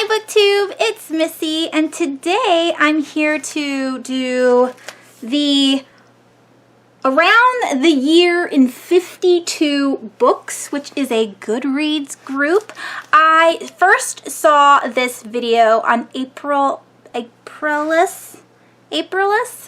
Hi BookTube, it's Missy, and today I'm here to do the Around the Year in 52 Books, which is a Goodreads group. I first saw this video on Aprilus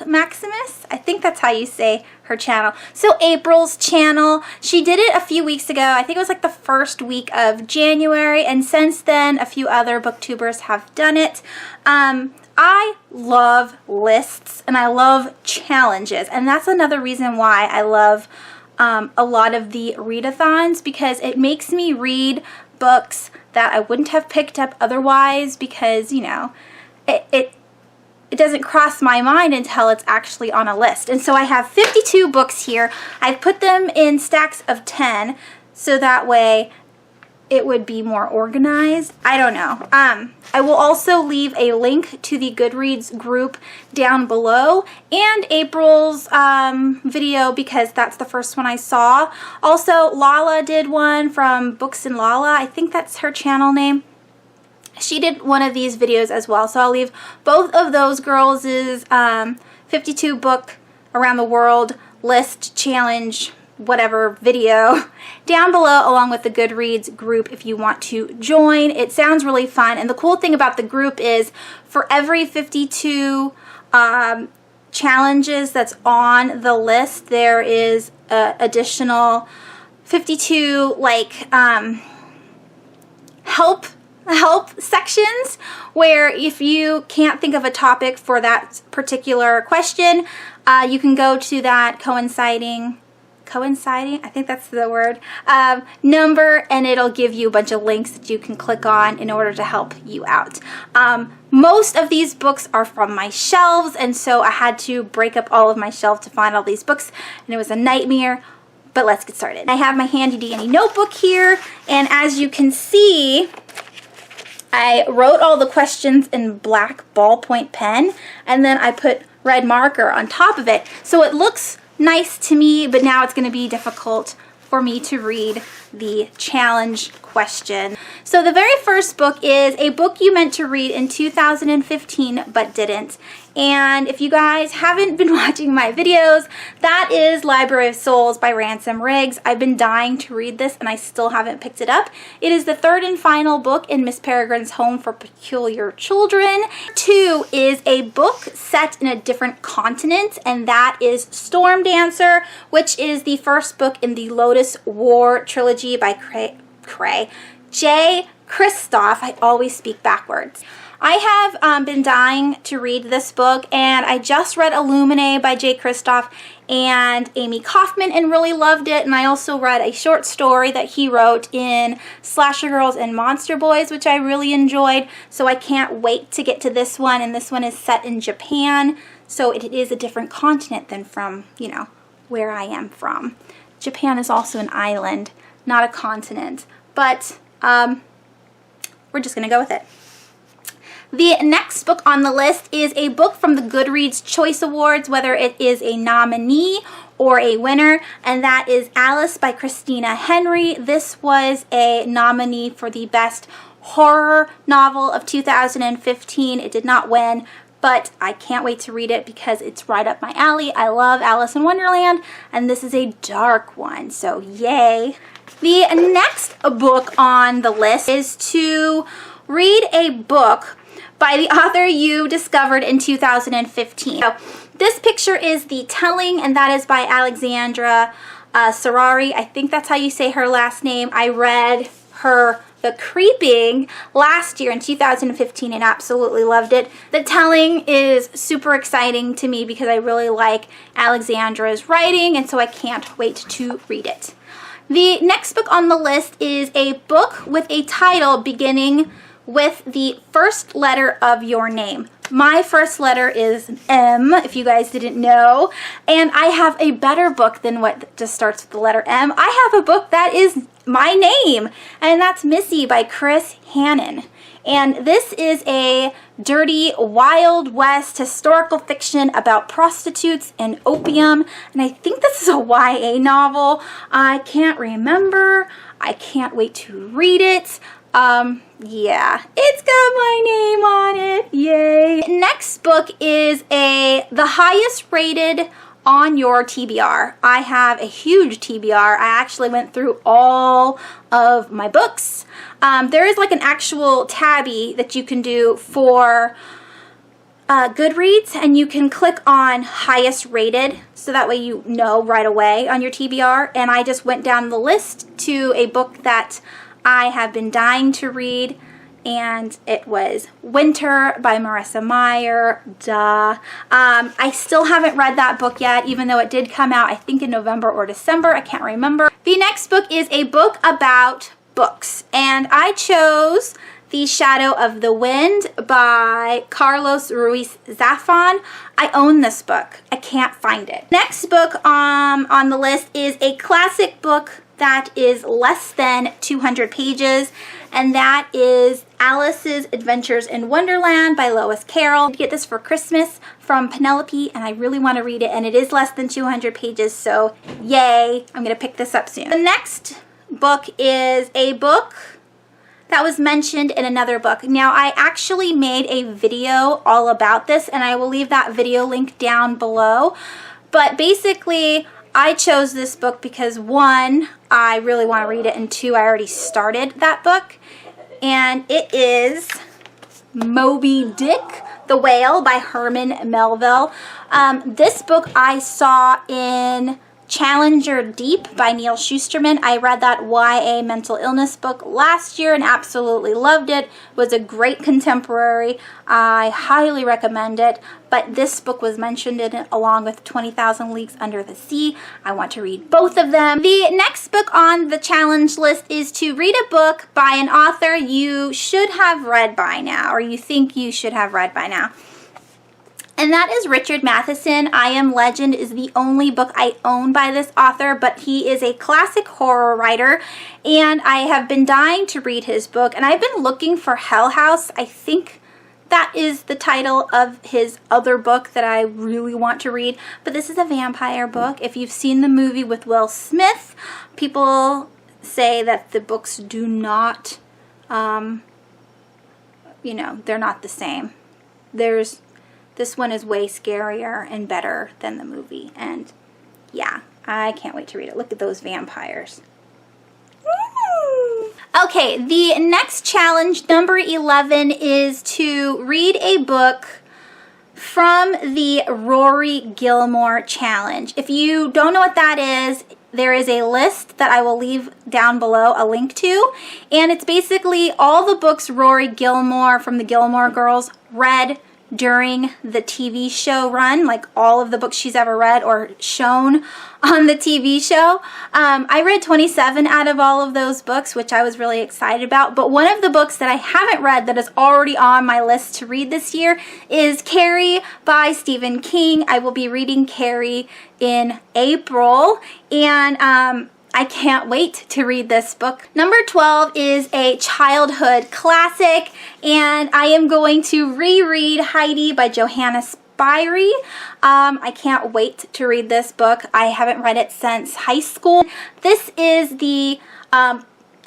Maximus, I think that's how you say her channel. So April's channel, she did it a few weeks ago. I think it was like the first week of January, and since then a few other booktubers have done it. I love lists and I love challenges, and that's another reason why I love a lot of the readathons, because it makes me read books that I wouldn't have picked up otherwise, because, you know, it doesn't cross my mind until it's actually on a list. And so I have 52 books here. I've put them in stacks of 10 so that way it would be more organized. I don't know. I will also leave a link to the Goodreads group down below, and April's video, because that's the first one I saw. Also, Lala did one from Books and Lala. I think that's her channel name. She did one of these videos as well, so I'll leave both of those girls' 52 book around the world list challenge whatever video down below, along with the Goodreads group if you want to join. It sounds really fun, and the cool thing about the group is for every 52 challenges that's on the list, there is additional 52 like help sections, where if you can't think of a topic for that particular question, you can go to that coinciding, I think that's the word, number, and it'll give you a bunch of links that you can click on in order to help you out. Most of these books are from my shelves, and so I had to break up all of my shelves to find all these books, and it was a nightmare. But let's get started. I have my handy dandy notebook here, and as you can see, I wrote all the questions in black ballpoint pen, and then I put red marker on top of it. So it looks nice to me, but now it's going to be difficult for me to read the challenge question. So the very first book is a book you meant to read in 2015 but didn't. And if you guys haven't been watching my videos, that is Library of Souls by Ransom Riggs. I've been dying to read this and I still haven't picked it up. It is the third and final book in Miss Peregrine's Home for Peculiar Children. 2 is a book set in a different continent, and that is Storm Dancer, which is the first book in the Lotus War trilogy by J. Kristoff. I always speak backwards. I have been dying to read this book, and I just read Illuminae by J. Kristoff and Amy Kaufman and really loved it, and I also read a short story that he wrote in Slasher Girls and Monster Boys, which I really enjoyed, so I can't wait to get to this one, and this one is set in Japan, so it is a different continent than from, you know, where I am from. Japan is also an island, not a continent, but we're just going to go with it. The next book on the list is a book from the Goodreads Choice Awards, whether it is a nominee or a winner, and that is Alice by Christina Henry. This was a nominee for the Best Horror Novel of 2015. It did not win, but I can't wait to read it because it's right up my alley. I love Alice in Wonderland, and this is a dark one, so yay. The next book on the list is to read a book by the author you discovered in 2015. So this picture is The Telling, and that is by Alexandra Serrari. I think that's how you say her last name. I read her The Creeping last year in 2015 and absolutely loved it. The Telling is super exciting to me because I really like Alexandra's writing, and so I can't wait to read it. The next book on the list is a book with a title beginning with the first letter of your name. My first letter is M, if you guys didn't know, and I have a better book than what just starts with the letter M. I have a book that is my name, and that's Missy by Chris Hannon. And this is a dirty, Wild West historical fiction about prostitutes and opium, and I think this is a YA novel. I can't remember. I can't wait to read it. Yeah, it's got my name on it. Yay. Next book is the highest rated on your TBR. I have a huge TBR. I actually went through all of my books. There is like an actual tabby that you can do for Goodreads, and you can click on highest rated, so that way you know right away on your TBR. And I just went down the list to a book that I have been dying to read, and it was Winter by Marissa Meyer. Duh. I still haven't read that book yet, even though it did come out, I think, in November or December. I can't remember. The next book is a book about books, and I chose The Shadow of the Wind by Carlos Ruiz Zafón. I own this book. I can't find it. Next book on the list is a classic book that is less than 200 pages, and that is Alice's Adventures in Wonderland by Lois Carroll. I get this for Christmas from Penelope, and I really want to read it, and it is less than 200 pages, so yay. I'm going to pick this up soon. The next book is a book that was mentioned in another book. Now, I actually made a video all about this, and I will leave that video link down below. But basically, I chose this book because, one, I really want to read it, and two, I already started that book. And it is Moby Dick, the Whale by Herman Melville. This book I saw in Challenger Deep by Neil Shusterman. I read that YA mental illness book last year and absolutely loved it. It was a great contemporary. I highly recommend it. But this book was mentioned in it along with 20,000 Leagues Under the Sea. I want to read both of them. The next book on the challenge list is to read a book by an author you should have read by now, or you think you should have read by now. And that is Richard Matheson. I Am Legend is the only book I own by this author, but he is a classic horror writer, and I have been dying to read his book, and I've been looking for Hell House. I think that is the title of his other book that I really want to read, but this is a vampire book. If you've seen the movie with Will Smith, people say that the books do not, they're not the same. This one is way scarier and better than the movie. And yeah, I can't wait to read it. Look at those vampires. Woo! Okay, the next challenge, number 11, is to read a book from the Rory Gilmore challenge. If you don't know what that is, there is a list that I will leave down below a link to. And it's basically all the books Rory Gilmore from the Gilmore Girls read during the TV show run, like all of the books she's ever read or shown on the TV show. I read 27 out of all of those books, which I was really excited about. But one of the books that I haven't read that is already on my list to read this year is Carrie by Stephen King. I will be reading Carrie in April, and I can't wait to read this book. Number 12 is a childhood classic, and I am going to reread Heidi by Johanna Spyri. I can't wait to read this book. I haven't read it since high school. This is the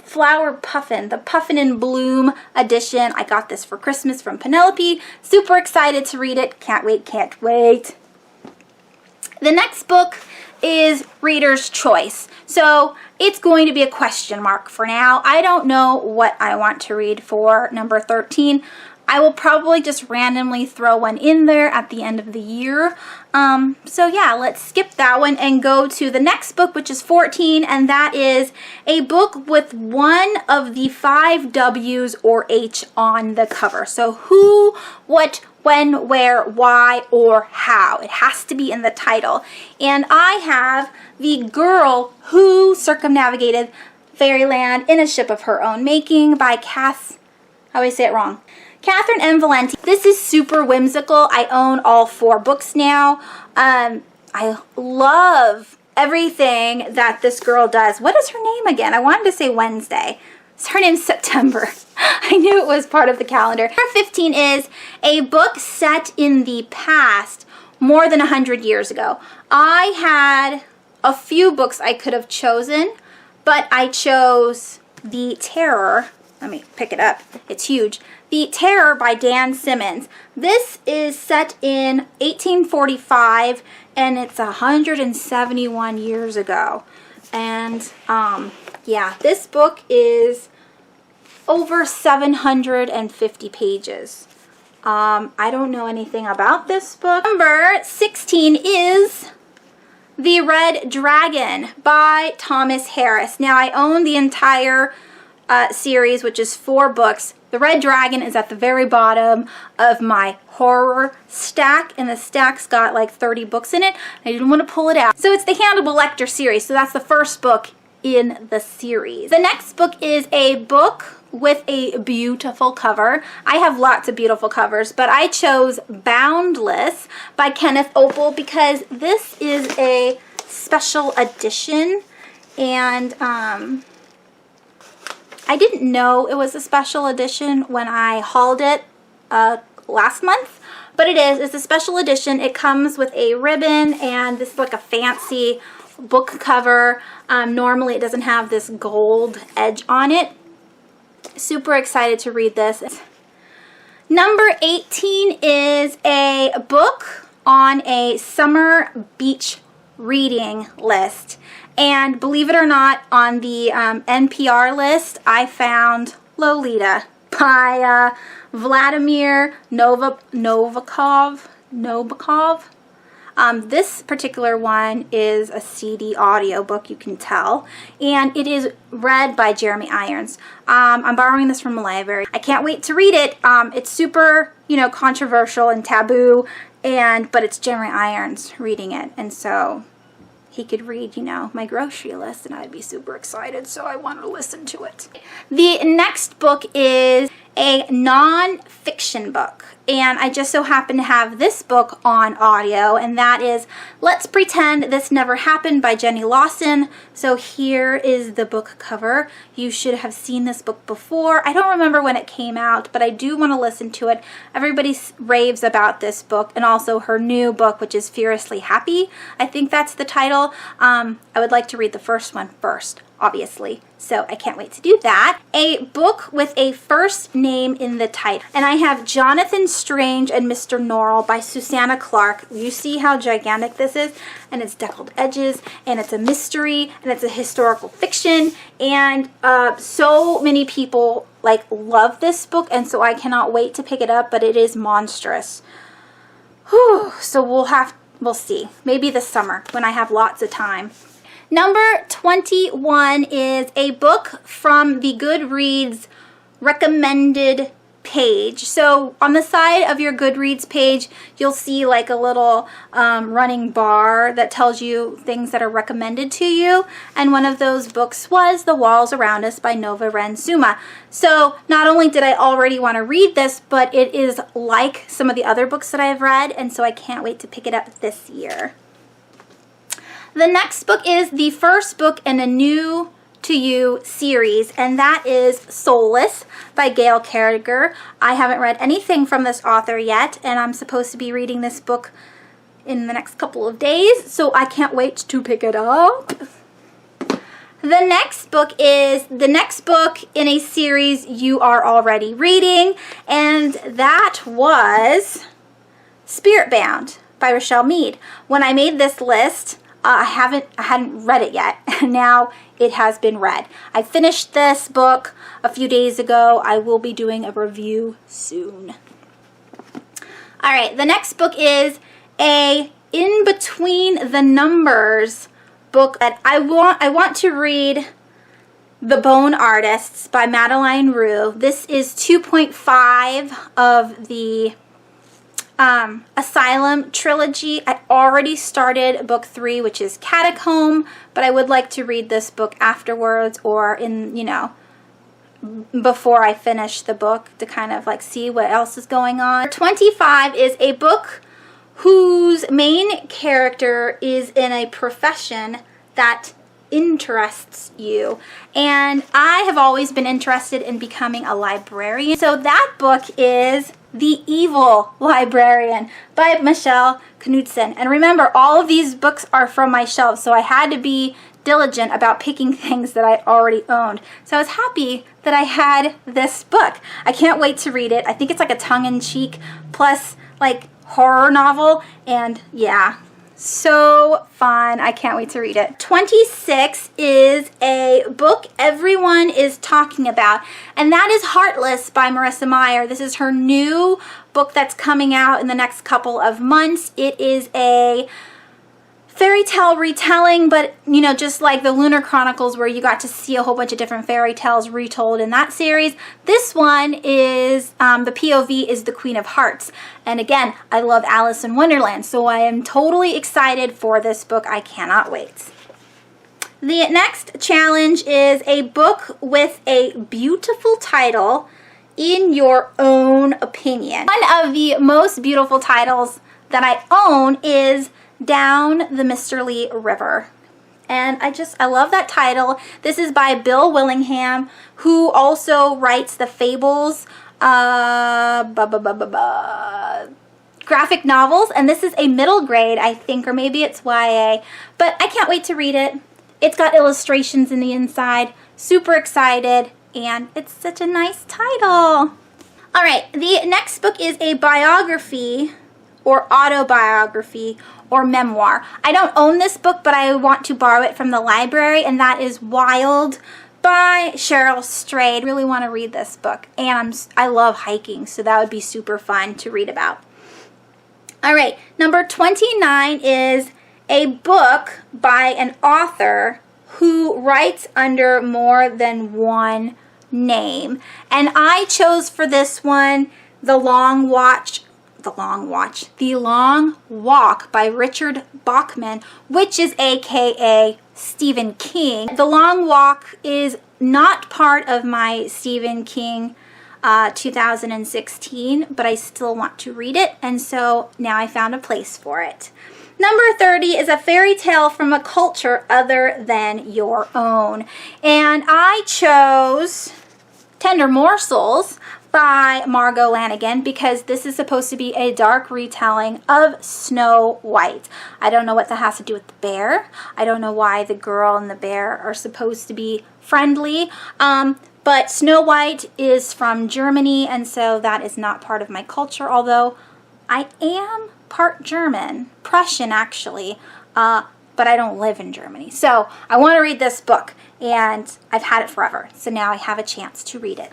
Flower Puffin, the Puffin in Bloom edition. I got this for Christmas from Penelope. Super excited to read it. Can't wait, can't wait. The next book is Reader's Choice. So it's going to be a question mark for now. I don't know what I want to read for number 13. I will probably just randomly throw one in there at the end of the year. So yeah, let's skip that one and go to the next book, which is 14, and that is a book with one of the 5 W's or H on the cover. So who, what, when, where, why, or how. It has to be in the title. And I have The Girl Who Circumnavigated Fairyland in a Ship of Her Own Making by I always say it wrong. Catherine M. Valenti. This is super whimsical. I own all 4 books now. I love everything that this girl does. What is her name again? I wanted to say Wednesday. Her name's September. I knew it was part of the calendar. Number 15 is a book set in the past more than 100 years ago. I had a few books I could have chosen, but I chose The Terror let me pick it up. It's huge. The Terror by Dan Simmons. This is set in 1845 and it's 171 years ago. And yeah, this book is over 750 pages. I don't know anything about this book. Number 16 is The Red Dragon by Thomas Harris. Now, I own the entire series, which is 4 books. The Red Dragon is at the very bottom of my horror stack, and the stack's got like 30 books in it. I didn't want to pull it out. So it's the Hannibal Lecter series, so that's the first book in the series. The next book is a book with a beautiful cover. I have lots of beautiful covers, but I chose Boundless by Kenneth Opel because this is a special edition, and I didn't know it was a special edition when I hauled it last month, but it is. It's a special edition. It comes with a ribbon, and this is like a fancy book cover. Normally it doesn't have this gold edge on it. Super excited to read this. Number 18 is a book on a summer beach reading list. And believe it or not, on the NPR list, I found Lolita by Vladimir Nabokov. This particular one is a CD audiobook, you can tell, and it is read by Jeremy Irons. I'm borrowing this from the library. I can't wait to read it. It's super, controversial and taboo, but it's Jeremy Irons reading it, and so he could read, my grocery list, and I'd be super excited, so I wanted to listen to it. The next book is a non-fiction book, and I just so happen to have this book on audio, and that is Let's Pretend This Never Happened by Jenny Lawson. So here is the book cover. You should have seen this book before. I don't remember when it came out, but I do want to listen to it. Everybody raves about this book, and also her new book, which is Furiously Happy. I think that's the title. I would like to read the first one first, obviously, so I can't wait to do that. A book with a first name in the title, and I have Jonathan Strange and Mr. Norrell by Susanna Clark. You see how gigantic this is, and it's deckled edges, and it's a mystery, and it's a historical fiction, and so many people love this book, and so I cannot wait to pick it up, but it is monstrous. Whew, so we'll see. Maybe this summer when I have lots of time. Number 21 is a book from the Goodreads recommended page. So on the side of your Goodreads page, you'll see like a little running bar that tells you things that are recommended to you. And one of those books was The Walls Around Us by Nova Ren Suma. So not only did I already want to read this, but it is like some of the other books that I've read. And so I can't wait to pick it up this year. The next book is the first book in a New to You series, and that is Soulless by Gail Carriger. I haven't read anything from this author yet, and I'm supposed to be reading this book in the next couple of days, so I can't wait to pick it up. The next book is the next book in a series you are already reading, and that was Spiritbound by Rochelle Mead. When I made this list, I hadn't read it yet. Now it has been read. I finished this book a few days ago. I will be doing a review soon. All right, the next book is a In Between the Numbers book that I want to read. The Bone Artists by Madeline Rue. This is 2.5 of the Asylum trilogy. I already started book 3, which is Catacomb, but I would like to read this book afterwards or before I finish the book to kind of see what else is going on. 25 is a book whose main character is in a profession that interests you, and I have always been interested in becoming a librarian. So that book is The Evil Librarian by Michelle Knudsen. And remember, all of these books are from my shelf, so I had to be diligent about picking things that I already owned. So I was happy that I had this book. I can't wait to read it. I think it's like a tongue-in-cheek plus like horror novel, and yeah, so fun. I can't wait to read it. 26 is a book everyone is talking about, and that is Heartless by Marissa Meyer. This is her new book that's coming out in the next couple of months. It is a fairy tale retelling, but you know, just like the Lunar Chronicles where you got to see a whole bunch of different fairy tales retold in that series. This one is, the POV is the Queen of Hearts. And again, I love Alice in Wonderland, so I am totally excited for this book. I cannot wait. The next challenge is a book with a beautiful title in your own opinion. One of the most beautiful titles that I own is Down the Misterly River. And I love that title. This is by Bill Willingham, who also writes the Fables graphic novels, and this is a middle grade, I think, or maybe it's YA, but I can't wait to read it. It's got illustrations in the inside, super excited, and it's such a nice title. All right, the next book is a biography or autobiography or memoir. I don't own this book, but I want to borrow it from the library, and that is Wild by Cheryl Strayed. I really want to read this book, and I love hiking, so that would be super fun to read about. All right, number 29 is a book by an author who writes under more than one name, and I chose for this one The Long Walk by Richard Bachman, which is aka Stephen King. The Long Walk is not part of my Stephen King 2016, but I still want to read it, and so now I found a place for it. Number 30 is a fairy tale from a culture other than your own, and I chose Tender Morsels by Margot Lanigan because this is supposed to be a dark retelling of Snow White. I don't know what that has to do with the bear. I don't know why the girl and the bear are supposed to be friendly, but Snow White is from Germany, and so that is not part of my culture, although I am part German, Prussian actually, but I don't live in Germany. So I want to read this book, and I've had it forever, so now I have a chance to read it.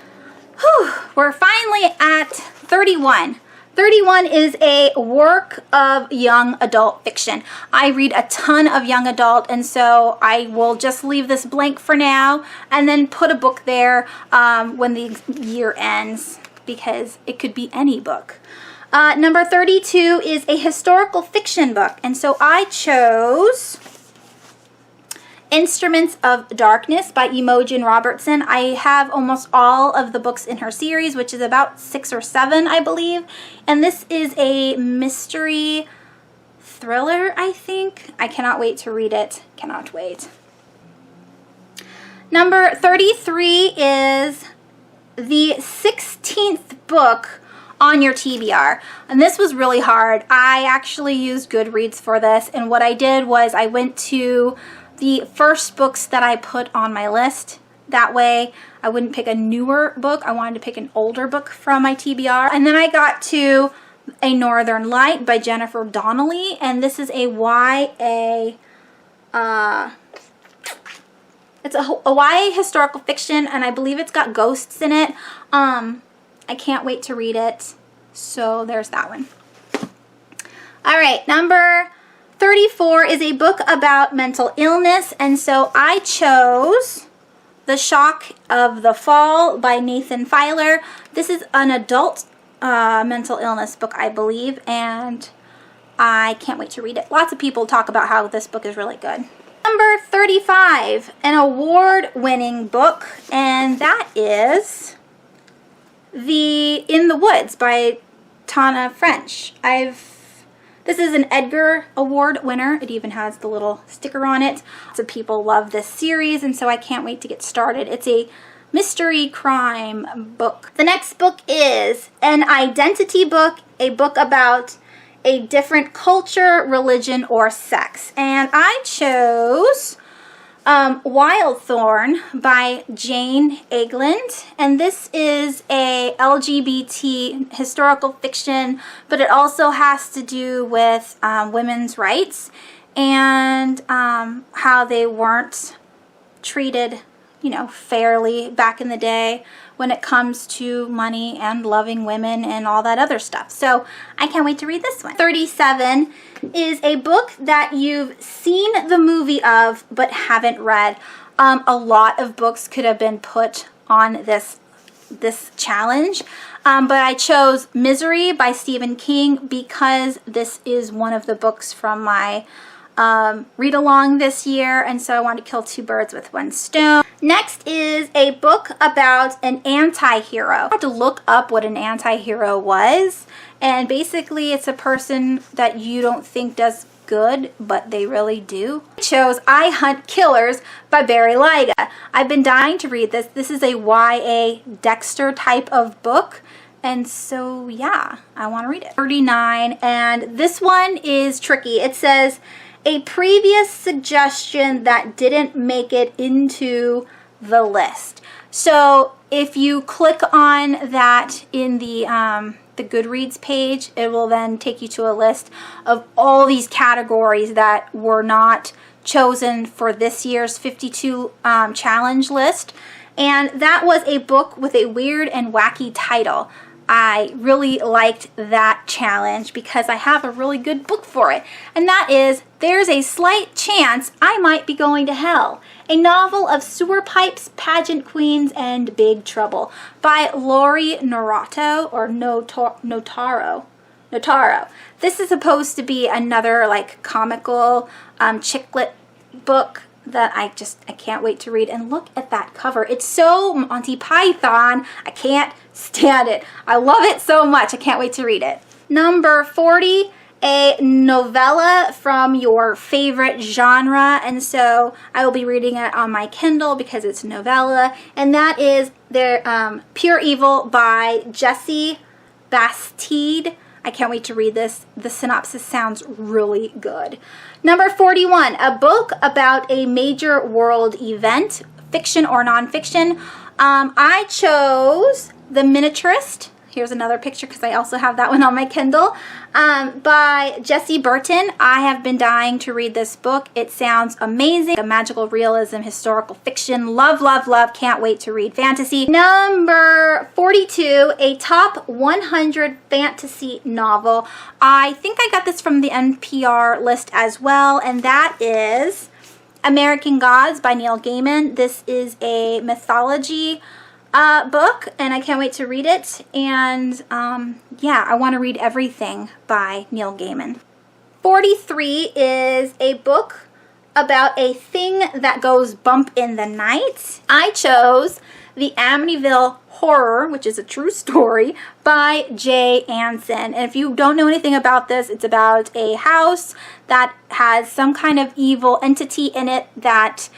Whew, we're finally at 31. 31 is a work of young adult fiction. I read a ton of young adult, and so I will just leave this blank for now and then put a book there when the year ends, because it could be any book. Number 32 is a historical fiction book, and so I chose Instruments of Darkness by Imogen Robertson. I have almost all of the books in her series, which is about 6 or 7, I believe. And this is a mystery thriller, I think. I cannot wait to read it. Cannot wait. Number 33 is the 16th book on your TBR. And this was really hard. I actually used Goodreads for this, and what I did was I went to the first books that I put on my list. That way I wouldn't pick a newer book. I wanted to pick an older book from my TBR. And then I got to A Northern Light by Jennifer Donnelly, and this is a YA, it's a YA historical fiction, and I believe it's got ghosts in it. I can't wait to read it, so there's that one. All right, number 34 is a book about mental illness, and so I chose The Shock of the Fall by Nathan Filer. This is an adult mental illness book, I believe, and I can't wait to read it. Lots of people talk about how this book is really good. Number 35, an award-winning book, and that is In the Woods by Tana French. This is an Edgar Award winner. It even has the little sticker on it. Lots of people love this series, and so I can't wait to get started. It's a mystery crime book. The next book is an identity book, a book about a different culture, religion, or sex. And I chose Wildthorn by Jane Egland, and this is a LGBT historical fiction, but it also has to do with women's rights and how they weren't treated, you know, fairly back in the day when it comes to money and loving women and all that other stuff. So I can't wait to read this one. 37 is a book that you've seen the movie of but haven't read. A lot of books could have been put on this challenge, but I chose Misery by Stephen King because this is one of the books from my read along this year, and so I want to kill two birds with one stone. Next is a book about an anti-hero. I had to look up what an anti-hero was, and basically it's a person that you don't think does good, but they really do. I chose I Hunt Killers by Barry Lyga. I've been dying to read this. This is a YA Dexter type of book, and so yeah, I want to read it. 39, and this one is tricky. It says, a previous suggestion that didn't make it into the list. So if you click on that in the Goodreads page, it will then take you to a list of all these categories that were not chosen for this year's 52 challenge list. And that was a book with a weird and wacky title. I really liked that challenge because I have a really good book for it, and that is There's a Slight Chance I Might Be Going to Hell, a novel of sewer pipes, pageant queens, and big trouble by Rory Norato, or Notaro. This is supposed to be another like comical chick lit book that I can't wait to read. And look at that cover. It's so Monty Python. I can't stand it. I love it so much. I can't wait to read it. Number 40, a novella from your favorite genre. And so I will be reading it on my Kindle because it's a novella. And that is Pure Evil by Jessie Bastide. I can't wait to read this. The synopsis sounds really good. Number 41, a book about a major world event, fiction or nonfiction. I chose The Miniaturist. Here's another picture because I also have that one on my Kindle, by Jessie Burton. I have been dying to read this book. It sounds amazing. A magical realism, historical fiction. Love, love, love. Can't wait to read fantasy. Number 42, a top 100 fantasy novel. I think I got this from the NPR list as well, and that is American Gods by Neil Gaiman. This is a mythology book, and I can't wait to read it. And yeah, I want to read everything by Neil Gaiman. 43 is a book about a thing that goes bump in the night. I chose The Amityville Horror, which is a true story, by Jay Anson. And if you don't know anything about this, it's about a house that has some kind of evil entity in it that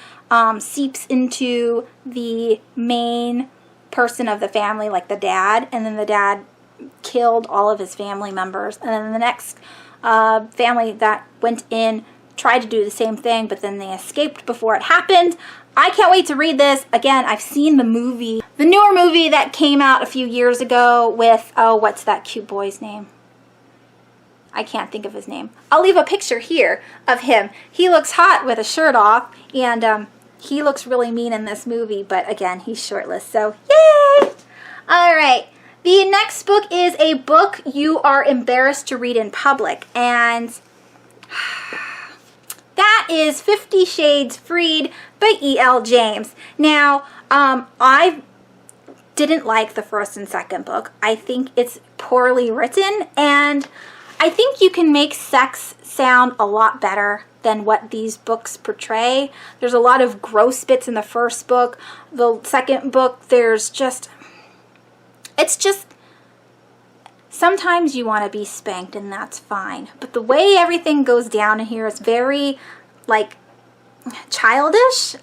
seeps into the main person of the family, like the dad, and then the dad killed all of his family members, and then the next family that went in tried to do the same thing, but then they escaped before it happened. I can't wait to read this. Again, I've seen the movie, the newer movie that came out a few years ago with, oh, what's that cute boy's name? I can't think of his name. I'll leave a picture here of him. He looks hot with a shirt off, and he looks really mean in this movie, but again, he's shirtless, so yay! All right, the next book is a book you are embarrassed to read in public, and that is 50 Shades Freed by E.L. James. Now, I didn't like the first and second book. I think it's poorly written, and I think you can make sex sound a lot better than what these books portray. There's a lot of gross bits in the first book. The second book, it's just, sometimes you want to be spanked and that's fine. But the way everything goes down in here is very, like, childish.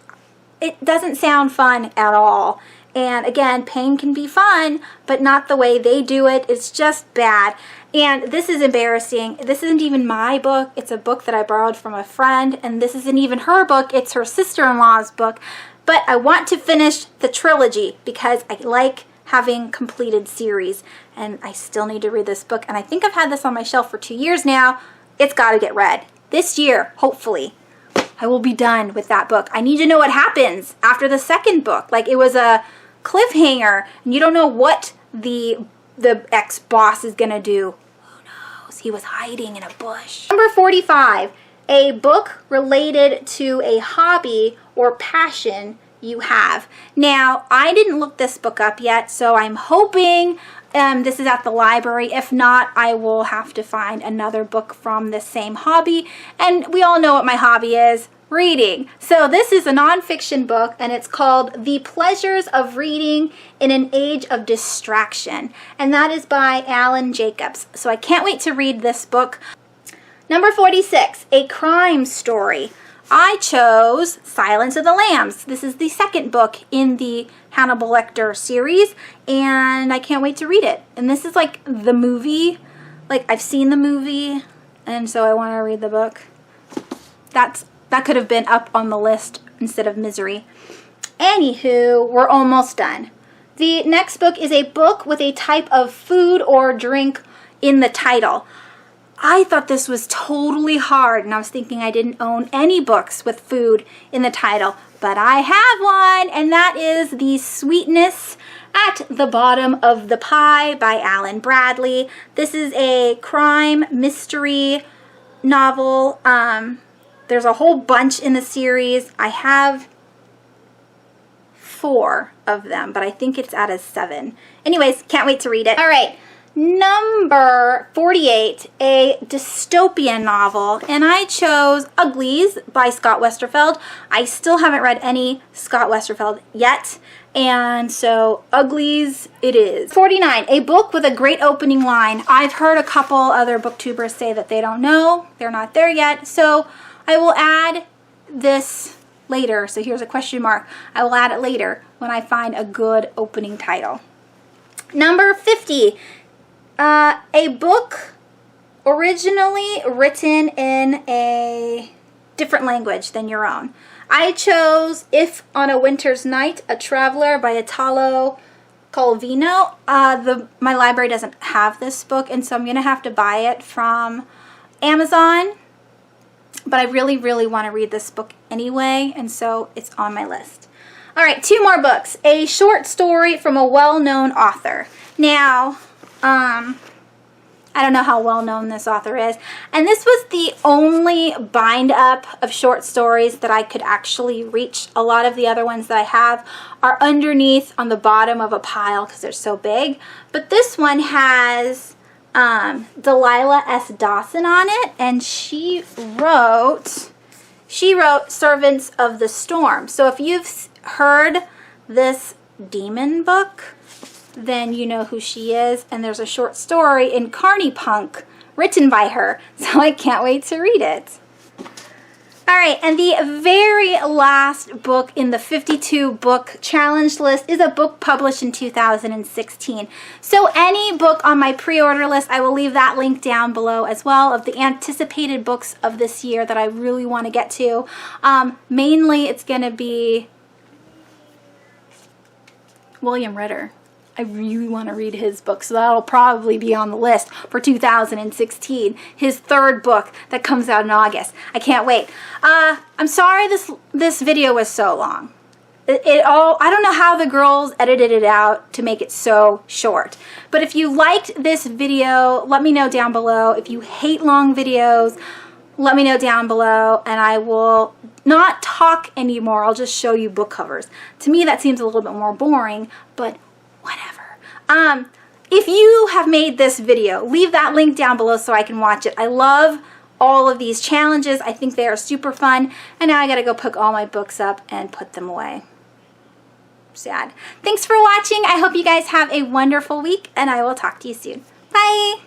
It doesn't sound fun at all. And again, pain can be fun, but not the way they do it. It's just bad. And this is embarrassing. This isn't even my book. It's a book that I borrowed from a friend, and this isn't even her book. It's her sister-in-law's book. But I want to finish the trilogy because I like having completed series, and I still need to read this book. And I think I've had this on my shelf for 2 years now. It's got to get read. This year, hopefully, I will be done with that book. I need to know what happens after the second book. Like, it was a cliffhanger, and you don't know what the ex-boss is gonna do. Who knows? He was hiding in a bush. Number 45, a book related to a hobby or passion you have. Now, I didn't look this book up yet, so I'm hoping this is at the library. If not, I will have to find another book from the same hobby. And we all know what my hobby is. Reading. So this is a nonfiction book, and it's called The Pleasures of Reading in an Age of Distraction, and that is by Alan Jacobs. So I can't wait to read this book. Number 46, a crime story. I chose Silence of the Lambs. This is the second book in the Hannibal Lecter series, and I can't wait to read it. And this is like the movie. Like, I've seen the movie, and so I want to read the book. That could have been up on the list instead of Misery. Anywho, we're almost done. The next book is a book with a type of food or drink in the title. I thought this was totally hard, and I was thinking I didn't own any books with food in the title, but I have one, and that is The Sweetness at the Bottom of the Pie by Alan Bradley. This is a crime mystery novel. There's a whole bunch in the series. I have 4 of them, but I think it's out of 7. Anyways, can't wait to read it. All right, number 48, a dystopian novel, and I chose Uglies by Scott Westerfeld. I still haven't read any Scott Westerfeld yet, and so Uglies it is. 49, a book with a great opening line. I've heard a couple other booktubers say that they don't know, they're not there yet, so I will add this later. So here's a question mark. I will add it later when I find a good opening title. Number 50, a book originally written in a different language than your own. I chose If on a Winter's Night, A Traveler by Italo Calvino. My library doesn't have this book, and so I'm going to have to buy it from Amazon. But I really, really want to read this book anyway, and so it's on my list. All right, 2 more books. A short story from a well-known author. Now, I don't know how well-known this author is, and this was the only bind-up of short stories that I could actually reach. A lot of the other ones that I have are underneath on the bottom of a pile because they're so big. But this one has Delilah S. Dawson on it, and she wrote Servants of the Storm. So if you've heard this demon book, then you know who she is, and there's a short story in Carney Punk written by her, so I can't wait to read it. All right, and the very last book in the 52 book challenge list is a book published in 2016. So any book on my pre-order list, I will leave that link down below as well, of the anticipated books of this year that I really want to get to. Mainly it's going to be William Ritter. I really want to read his book, so that'll probably be on the list for 2016. His 3rd book that comes out in August. I can't wait. I'm sorry this video was so long. I don't know how the girls edited it out to make it so short. But if you liked this video, let me know down below. If you hate long videos, let me know down below, and I will not talk anymore. I'll just show you book covers. To me, that seems a little bit more boring, but whatever. If you have made this video, leave that link down below so I can watch it. I love all of these challenges. I think they are super fun. And now I gotta go pick all my books up and put them away. Sad. Thanks for watching. I hope you guys have a wonderful week, and I will talk to you soon. Bye!